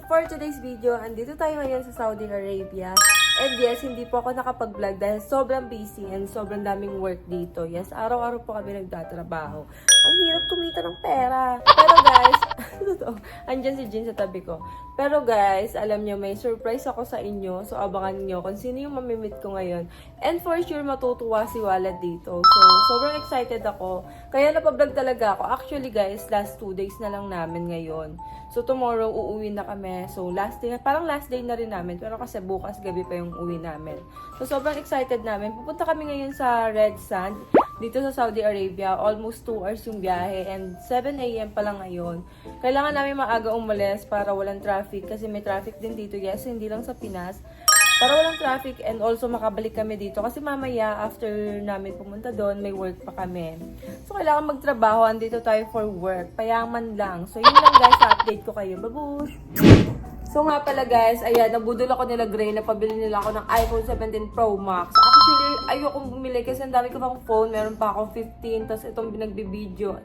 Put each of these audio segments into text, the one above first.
for today's video, andito tayo ngayon sa Saudi Arabia. And yes, hindi po ako nakapag-vlog dahil sobrang busy and sobrang daming work dito. Yes, araw-araw po kami nagtatrabaho. Ang hirap kumita ng pera. Pero guys, andyan si Jin sa tabi ko. Pero guys, alam nyo, may surprise ako sa inyo. So abangan nyo kung sino yung mamimit ko ngayon. And for sure, matutuwa si Walad dito. So, sobrang excited ako. Kaya napablog talaga ako. Actually guys, last 2 days na lang namin ngayon. So, tomorrow, uuwi na kami. So, last day, parang last day na rin namin. Pero kasi bukas, gabi pa yung uwi namin. So, sobrang excited namin. Pupunta kami ngayon sa Red Sand, dito sa Saudi Arabia. Almost 2 hours yung biyahe. And 7 a.m. pa lang ngayon. Kailangan namin maaga umalis para walang traffic. Kasi may traffic din dito. Yes, hindi lang sa Pinas. Para walang traffic and also makabalik kami dito. Kasi mamaya, after namin pumunta doon, may work pa kami. So, kailangan magtrabaho. Andito tayo for work. Payaman lang. So, yun lang guys. Update ko kayo. Babush! So, nga pala guys, ayan, nabudol ako nila Gray na pabili nila ako ng iPhone 17 Pro Max. Actually, ayokong bumili kasi ang dami ko pang phone. Meron pa ako 15. Tapos itong nagbibideo.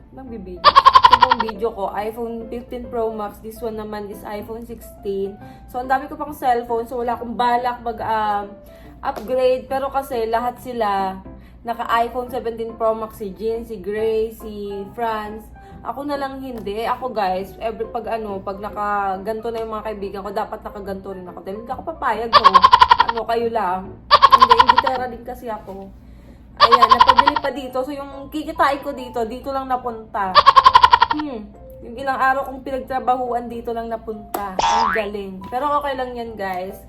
Itong video ko, iPhone 15 Pro Max. This one naman is iPhone 16. So, ang dami ko pang cellphone. So, wala akong balak mag-upgrade. Pero kasi lahat sila naka-iPhone 17 Pro Max. Si Jin, si Gray, si Franz. Ako na lang hindi. Ako guys, pag nakaganto na yung mga kaibigan ko, dapat nakaganto rin ako. Dahil hindi ako papayag ko. Kayo lang. Hindi, ingitera din kasi ako. Ayan, napabili pa dito. So, yung kikitain ko dito lang napunta. Yung ilang araw kong pinagtrabahuan dito lang napunta. Ang galing. Pero okay lang yan guys.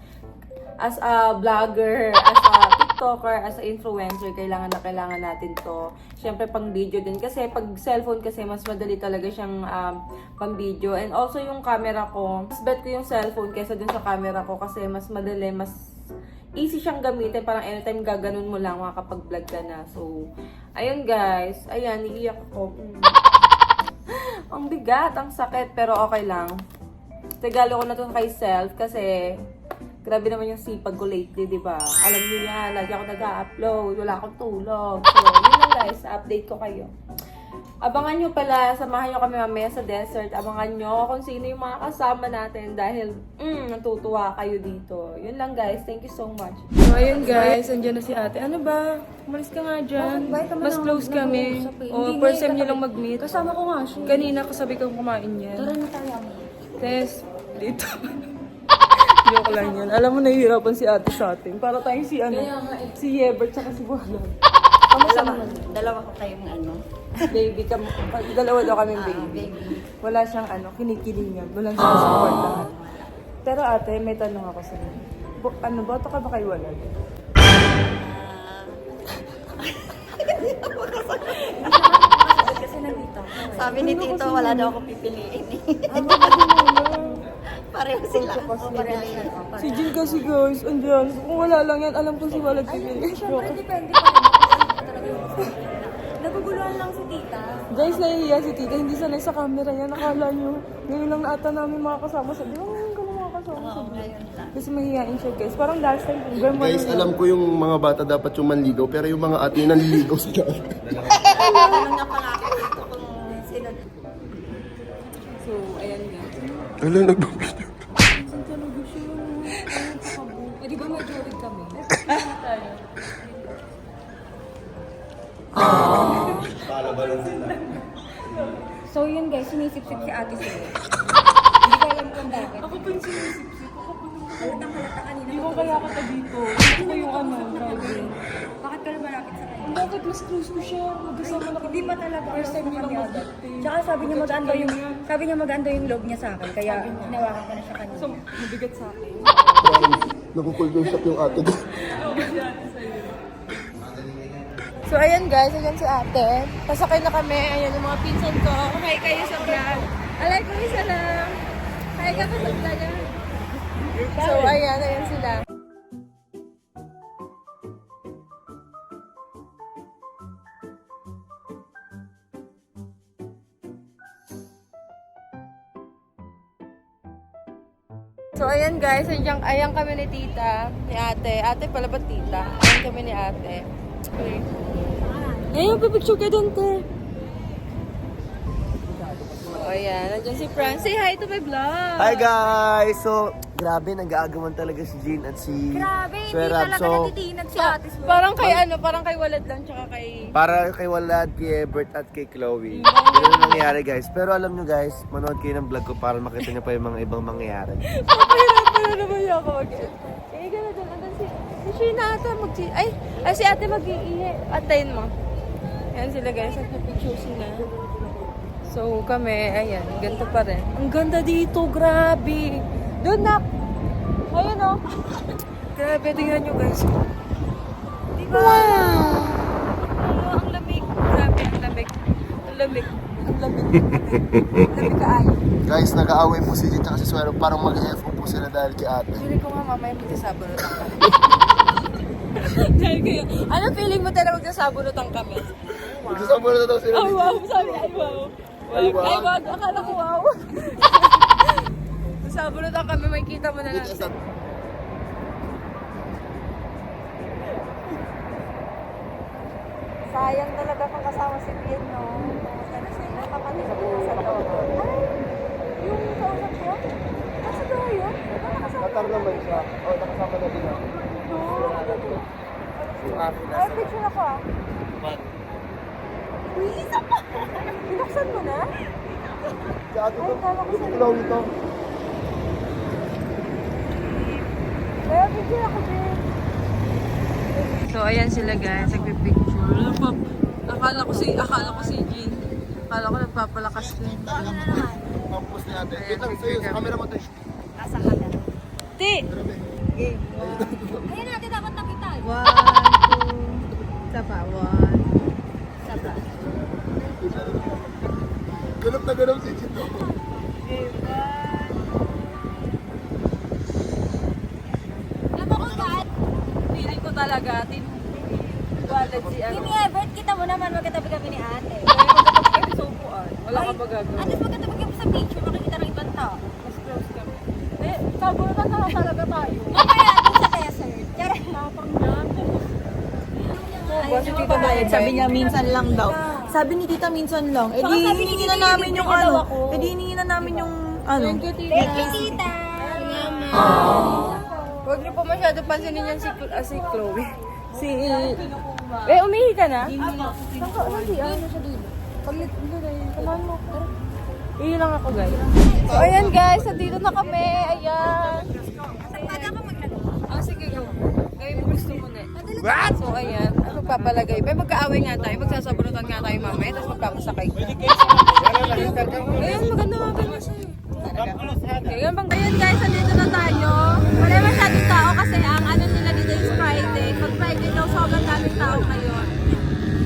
As a vlogger, as a TikToker, as a influencer, kailangan natin to. Siyempre pang video din. Kasi pag cellphone kasi mas madali talaga siyang pang video. And also yung camera ko, mas bet ko yung cellphone kaysa dun sa camera ko kasi mas madali, mas easy siyang gamitin. Parang anytime gaganon mo lang, makakapag-vlog ka na. So, ayun guys. Ayan, iiyak ako. Ang bigat, ang sakit, pero okay lang. Regalo ko na to kay self kasi grabe naman yung sipag ko lately, di ba? Alam niyo yan, lagi ako nag-upload, wala akong tulog. So, yun lang guys, update ko kayo. Abangan nyo pala, samahan nyo kami mamaya sa desert. Abangan nyo kung sino yung mga kasama natin dahil natutuwa kayo dito. Yun lang guys, thank you so much. So, ayun guys, andyan na si ate. Ano ba? Umalis ka nga dyan. Mas close kami. O, first time nyo lang mag-meet. Kasama ko nga siya. Kanina kasabi kang kumain yan. Tara na tayo. Tess, dito. Joke lang yan. Alam mo, nahihirapan si ate sa atin. Para tayong si si Yebert tsaka si Buhalan. Dalawa ko kayong Baby, dalawa daw kaming baby. Wala siyang kinikilingan. Walang sinusuportahan. Pero ate, may tanong ako sa'yo. Boto ka ba kay Walad? Kasi nandito. Sabi ni Tito, wala daw ako pipiliin eh. Pareho sila. Si Jin kasi guys, andyan. Kung wala lang yan, alam ko si Walad pipili. Siyempre, depende pa rin. Naguguluhan lang si Tita. Guys, nahihiya si Tita. Hindi sanay sa camera yan. Nakala nyo. Ngayon lang ata namin makakasama sa di ba? Ngayon ka lang makakasama sa kasi mahihiyain siya guys. Parang last time. Guys, alam ko yung mga bata dapat yung manligaw. Pero yung mga ate yung nanliligaw sila. Ano nga pala ako dito kung sino. So, ayan nga. Wala, nagbabvideo. Di ba may jorid kami? So yun guys, sinisip-sip si ate sila. Hindi ko alam kung bakit. Ako pa yung sinisip-sip. Halatang-halata kanina. Hindi ko kaya ka dito. Hindi ko yung driving. Bakit ka malapit sa kanya? Bakit mas close mo siya? Magkasama na Hindi pa talaga. First time kami nilang agad. mag-date. Tsaka sabi niya maganda yung loob niya sa akin. Kaya hinawakan ko na siya kanina. So, mabigat sa akin. Nakukulbensap yung ate ko. So, ayan guys. Ayan si ate. Pasakay na kami. Ayan yung mga pinsan ko. Hi kayo sa vlog. Alay ko isa lang. Hi ka sa vlog. So, ayan sila. So, ayan guys, ayan kami ni tita, ni ate. Ate pala ba tita? Ayan kami ni ate. Okay. Ayan, pipicture ka dun, te. ayan. Nandiyan si Fran. Say hi to my vlog. Hi guys! So, grabe, nag-aagawan talaga si Jean at si Grabe, hindi Swerab. talaga natitinag si Ate Sue. Parang kay parang kay Walad lang, tsaka kay... Para kay Walad, kay Ebert at kay Chloe. Ganun ang nangyayari guys. Pero alam nyo guys, manood kayo ng vlog ko para makita nyo pa yung mga ibang mangyayari. Pahirapan na naman yung ako mag-edit. Eh, gano'n doon. Andun si Sheena ata ay, si ate mag-iihi. Atayin mo. Ayan sila guys, nagpa-picture sila. So kami, ayan, ganito pa rin. Ang ganda dito, grabe. Doon na. Ayun o. Grabe, tingnan nyo guys. Diba? Wow! Ang lamig. Grabe, ang lamig. Ang lamig. Ang lamig. Lamig kaayo. Guys, nag-aaway po si Jean at si Swerab. Parang mag-FO po sila dahil kay ate. Feeling ko nga mamaya magsasabunutan kami. Dahil kayo, ano feeling mo talaga magsasabunutan kami? Magsasama na daw sila. Ay wow, sabi, ay wow. Ay, wow. Ay wag, akala ko wow. Magsasabunutan kami, makikita mo na natin. Sayang talaga kung kasama si Pian, no? Yung kapatid ko sa loob. Ay, yung kausap ko? Nasa doon yun? Katar naman siya. O, nakasama na din ako. Yung akin Ay, nasa. picture ako ah. Uy, isa pa! Binuksan mo na? Si ate Ay, kala ko to. sa- Chloe to. Kaya picture ako din. So, ayan sila guys, nagpipicture. Akala ko si Jean. Akala ko nagpapalakas din. Campus ni ate. Wait lang, sa'yo. Sa camera mo to. Nasa ka na. Ti! Ayun natin dapat nakita. 1, 2, isa pa, 1. Saba. Ganap na ganap si Jean. Alam mo kung saan? Feeling ko talaga, walad si Kimi Everett, kita mo naman magkatabi kami ni ate. Kaya so puan. Wala kang magagawa. At least magkatabi kami sa picture, makikita ng ibang tao. Mas close kami. Eh, sabunutan na talaga tayo. Mamaya dun sa desert. Charot. Kasi Tita Bayad, Sabi niya minsan lang daw. Sabi ni Tita minsan lang. Eh Saka di sabi ni hiningi Tita, na namin libre yung daw ano. ako. Eh di hiningi na namin yung ano. Thank you, tita. Huwag niyo po masyado pansinin yan si Chloe. Umihi ka na? Saan ka? Ano siya? Ano siya dito? Paglit dito na yun. Kamahan mo ako. Ihi lang ako guys. So ayan guys, nandito na kami. Ayan. Pagka ka maglaro. Sige go. Gawin mo gusto mo na. What? So ayan, ano papalagay? May magkaaway nga tayo, magsasabunutan nga tayo mamaya, tapos magpapasakay. Ayun, maganda nga siya. Ayan bang ayan guys, nandito na tayo. Wala masyadong tao kasi ang ano nila dito is Friday. Pag Friday daw, sobrang daming tao ngayon.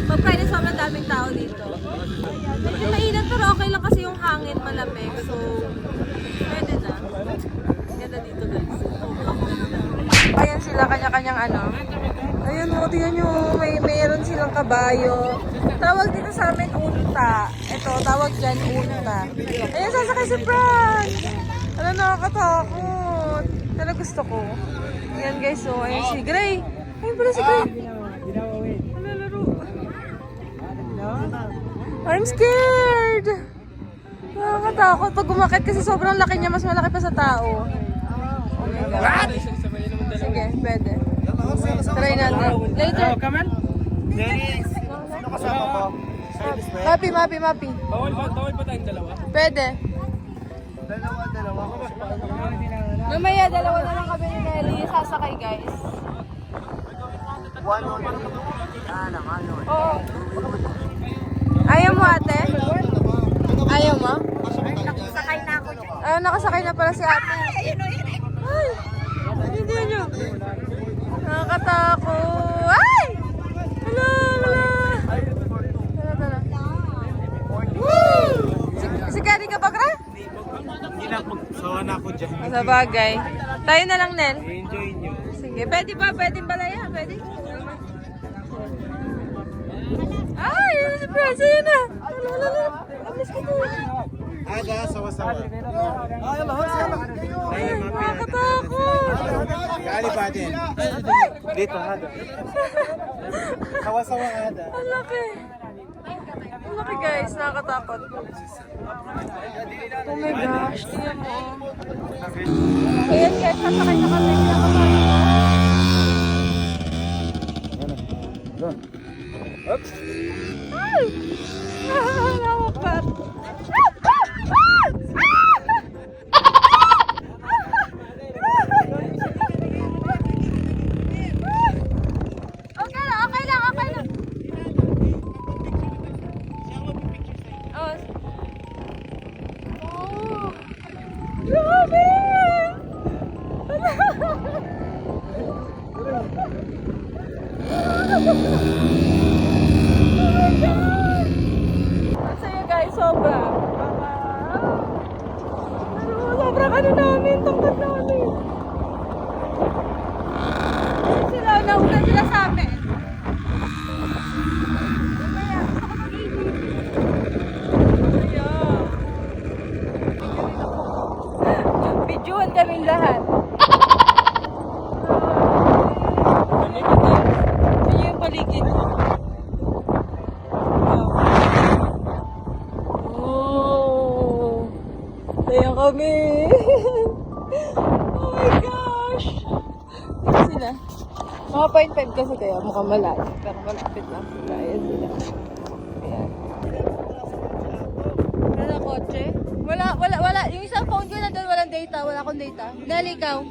Pag Friday, sobrang daming tao dito. Medyo mainit pero okay lang kasi yung hangin malamig. So, pwede na. Ganda dito guys. Ayan sila, kanya-kanyang ano. Ayun mo, tingnan nyo, mayroon silang kabayo. Tawag dito sa amin, unta. Ito, tawag dyan, unta. Ayun, sasakay si Fran! Ano, nakakatakot. Pero gusto ko. Ayan guys, so, ayun si Gray. Ayun pala si Gray. Nalalaro. I'm scared! Nakakatakot. Pag umakit kasi sobrang laki niya, mas malaki pa sa tao. Oh my God. Sige, pwede. Try natin. Later. Sino kasama ko? Mapi. Bawal ba tayong dalawa? Pwede. Dalawa. Mamaya, dalawa na lang kami ni Nelly. Sasakay, guys. One. Oo. Ayaw mo, ate? Ayaw mo? Sakay na ako. Nakasakay na pala si ate. Ay! Hindi nyo. Nakakatakot. Ay! Hala! Tara. Woo! Si Gary ka ba, Gra? Hindi na, magsawa na ako dyan. Sa bagay. Tayo na lang, Nel. Enjoy nyo. Sige, pwede ba? Pwede balaya? Pwede? Ay! Yun si Prince! Ayun na! Lala! Amis ko po! Aga, sawa-sawa. Ay, nakakatakot! Kali pa din. Dito, Aga. Sawa-sawa, Aga. Ang laki! Ang laki, guys! guys, nakakatakot. Oh my gosh, tingnan mo. Ayan guys, sasakay na kami. Ay! Nakakapar. Okay lang, okay lang, okay lang. Oh. Oh. Grabe! Ang saya guys, sobra. Sobrang ano namin, tungkad namin. Sila, nauna sila sa amin. Kaya, gusto ko mag-ibig. Videohan kaming lahat. Sige yung paligid. Oh. Sayang kami. Oh my gosh. Ito sila. Mga 0.5 kasi kaya mukhang malayo. Pero malapit lang sila. Ayan sila. Ayan. Wala kotse? Wala. Yung isang phone ko na doon, walang data. Wala akong data. Dali ikaw.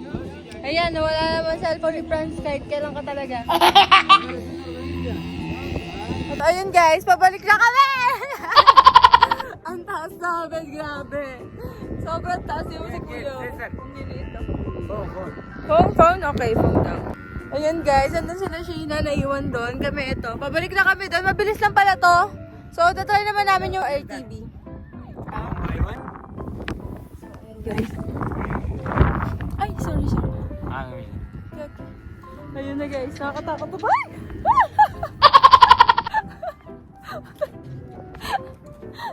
Ayan, wala naman cellphone ni Franz kahit kailan ka talaga. At ayun guys, pabalik na kami! Ang taas namin, grabe. Sobrang taas yung si Kuya. Hindi nito. Phone? Okay, phone daw. Ayun guys, andun sila Sheena na iwan doon. Kami ito. Pabalik na kami doon. Mabilis lang pala to. So, tatry naman namin yung RTV. Guys. Ay, sorry. Okay. Ayun na guys, nakakatakot to ba?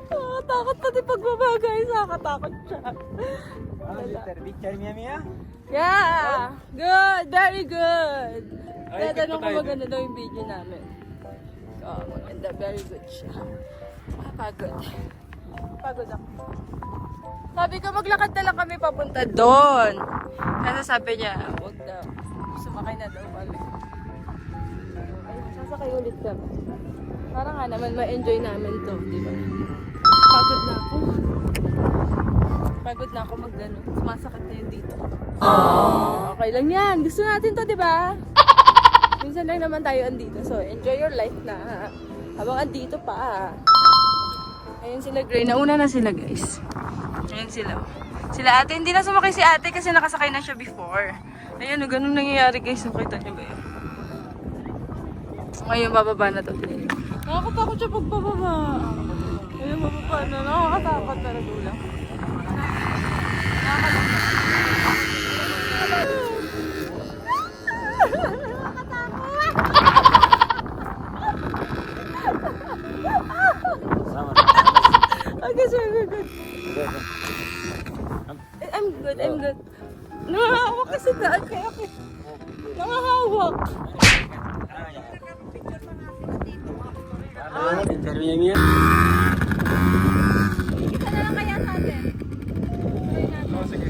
Nakakatakot pati pagbaba guys, nakakatakot siya. Picture Mia? Yeah! Good! Very good! Tatanong ko maganda daw yung video namin. Oh, maganda. Very good siya. Pagod. Pagod ako. Sabi ko, maglakad na lang kami papunta doon. Kasi sabi niya, huwag daw. Sumakay na daw pala. Ay, sasakay ulit kami. Para nga naman ma-enjoy namin to, di ba? Pagod na ako. Pagod na ako mag-gano. Sumasakit na yun dito. Okay lang yan. Gusto natin to, di ba? Minsan lang naman tayo andito. So, enjoy your life na. Habang andito pa. Ayun sila, Gray. Nauna na sila, guys. Ayun sila. Sila ate. Hindi na sumakay si ate kasi nakasakay na siya before. Ayun, ganun nangyayari, guys. Nakita niyo ba yun? Ngayon, bababa na to. Nakakatakot siya pagbababa. Ayun, bababa na. Nakakatakot talaga lang. Okay, sir, we're good. I'm good. Nakahawak kasi daan kaya ako. Nakahawak. Picture Mia? Isa na lang kaya sa atin. Sige.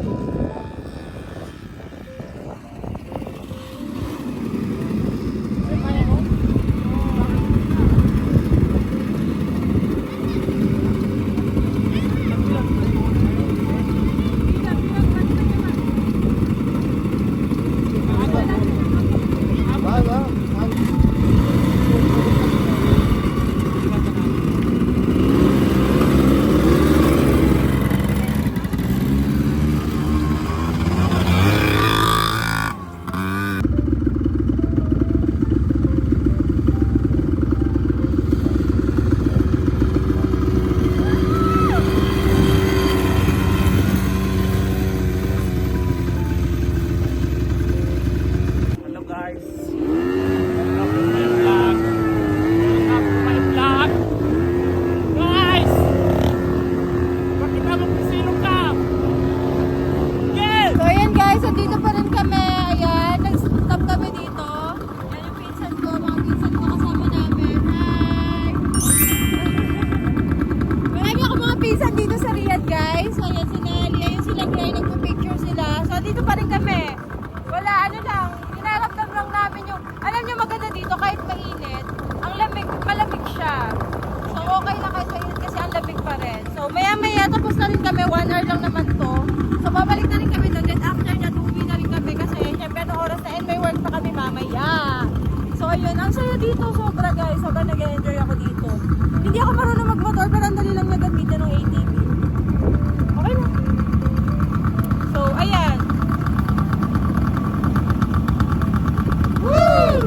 guys, ayan si Nelly, ayun sila Gray, nagpa-picture sila. So dito pa rin kami. Wala, ano lang, hinaramdam lang namin yung, alam nyo maganda dito kahit mainit, ang lamig, malamig siya. So okay lang kahit mainit kasi ang lamig pa rin. So maya tapos na rin kami, 1 hour lang naman to. So babalik na rin kami doon, then after that, uwi na rin kami kasi syempre anong oras na and may work pa kami mamaya. So ayun, ang saya dito, sobra guys, sobra nag-enjoy ako dito. Hindi ako marunong magmotor pero ang dali lang na gamitin ng ATV. Okay na. So ayan. Woo!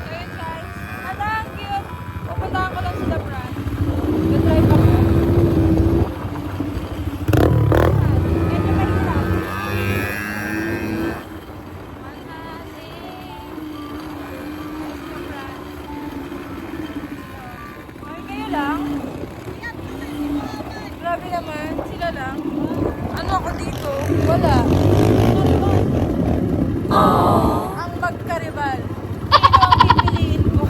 Ayun guys, ang cute. Pupuntahan ko lang sila Brad. Nag-drive ako. Ayan, medyo mahirap. Ay, kayo lang? Grabe naman, sila lang. Ano ako dito? Wala. Ang magkaribal. Sino ang pipiliin ko?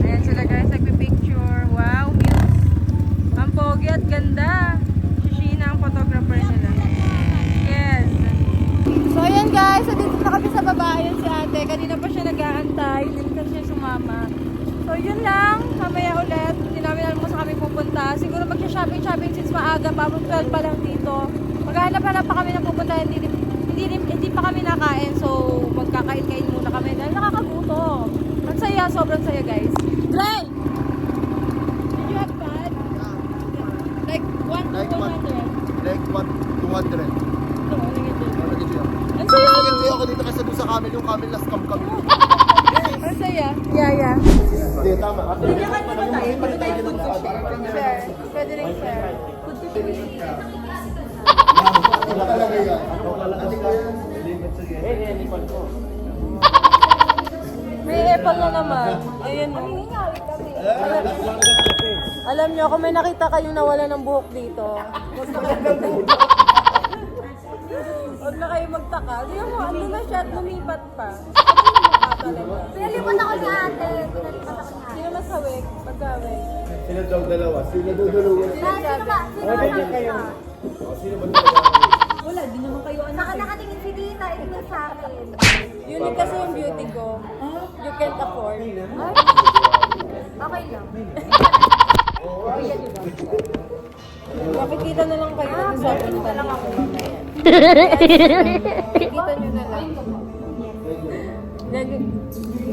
Ayan sila guys, nagpipicture. Wow, muse. Ang pogi at ganda. Si Sheena ang photographer nila. Yes. So ayan guys, dito na kami sa baba. Ayan si ate. Kanina pa siya nag-aantay. Hindi pa siya sumama. So yun lang. Mamaya ulit. Hindi namin alam kung saan kami pupunta. Siguro mag-shopping since maaga pa. 12 pa lang dito. Maghahanap-hanap pa kami ng pupunta. Hindi pa kami nakain. So magkakain-kain muna kami. Dahil nakakagutom. Ang saya. Sobrang saya guys. Gray! Did you have fun? Like 1 to 200? Like 1, 200. So, ano yun dun? Ang Saya saya! ako dito kasi doon sa camel, yung camel na scam kami. Ang saya. Yeah. Hindi, tama. Share. Pwede rin share. Nakalagay yan. May apple na naman. Ayun o. Alam nyo, kung may nakita kayong nawala ng buhok dito, huwag na kayo magtaka. Di mo, ano na siya at lumipat pa. Pinalipat ako ni ate. Sino masawik? Magkawik. Sino daw dalawa? Sino daw dalawa? Sino ba? Sino ba? Sino ba dalawa? Wala, di naman kayo anak. Nakatingin si Tita, ito sa akin. Unique kasi yung beauty ko. You can't afford. Okay lang. Makikita na lang kayo sa punta lang ako. Makikita nyo na lang.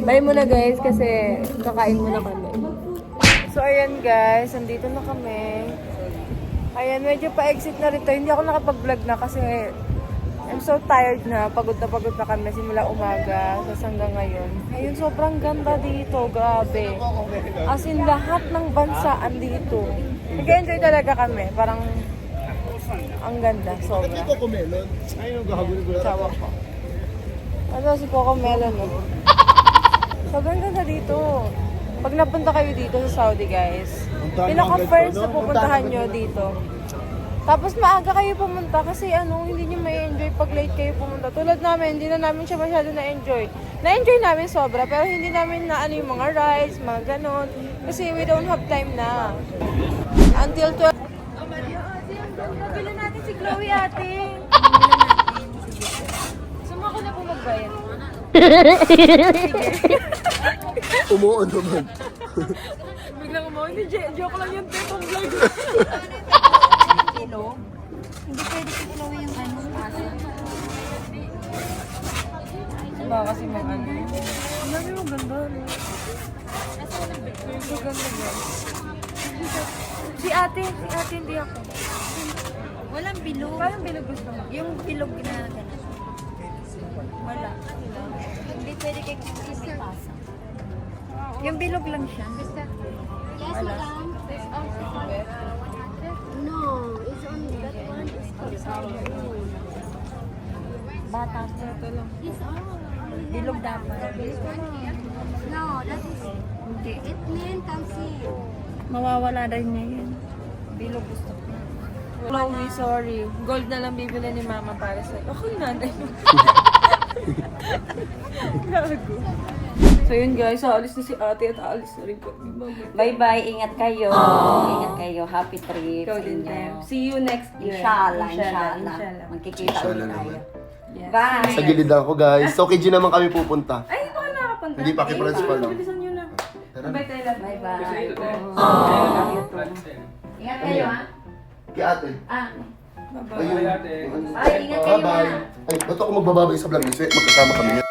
Bye muna guys kasi kakain muna kami. So ayan guys, andito na kami. Ayan, medyo pa-exit na rito. Hindi ako nakapag-vlog na kasi I'm so tired na. Pagod na kami simula umaga hanggang ngayon. Ayun, sobrang ganda dito. Grabe. As in, lahat ng bansa andito. Nag-enjoy talaga kami. Parang ang ganda. Sobra. Hindi ko kumelon. Ayun ang gahagunin ko lang. Sawa ko. Ano si Coco Melon, no? Sobrang ganda dito. Pag napunta kayo dito sa Saudi, guys, pinaka-first na pupuntahan nyo dito. Tapos maaga kayo pumunta kasi hindi nyo may enjoy pag late kayo pumunta. Tulad namin, hindi na namin siya masyado na-enjoy. Na-enjoy namin sobra, pero hindi namin na yung mga rides, mga ganon. Kasi we don't have time na. Until 12. Nabili natin si Chloe, ate. Sumako na po magbayad. Umuon naman. Biglang mo, hindi, joke lang yung tipong vlog. Hindi pwede si Chloe yung ano. Baka kasi mga ano. Ang dami mo ganda, no? Ang ganda ba? Si ate hindi ako. Walang bilog. Parang bilog gusto mo. Yung bilog na gano'n. Wala. Hindi pwede kay may pasa. Yung bilog lang siya. Wala. No, it's on that one is called bata. Ito lang. It's on. Bilog dapat. No, that is, Hindi. it means tamsin. Mawawala rin niya yun. Bilog gusto ko. Chloe, sorry. Gold na lang bibili ni Mama para sa'yo. Ako yung nanay mo. Gago. So yun guys, aalis na si ate at aalis na rin kami. Bye-bye. Ingat kayo. Ingat kayo. Happy trip Ikaw sa din, inyo. Tem. See you next year. Inshallah. Inshallah. Magkikita Inshallah ulit tayo. naman. Yes. Bye. Sa gilid lang ako guys. So, KG naman kami pupunta. Ay, baka nakapunta. Hindi pa, principal lang. Bilisan nyo na. Bye, Taylor. Bye-bye. Ingat Ano kayo, yan? ha? Kay ate. Ah. Ayun. Ay, ingat kayo, Bye-bye. ha? Ay, ba't ako magbababay sa vlog? Kasi magkasama kami yan.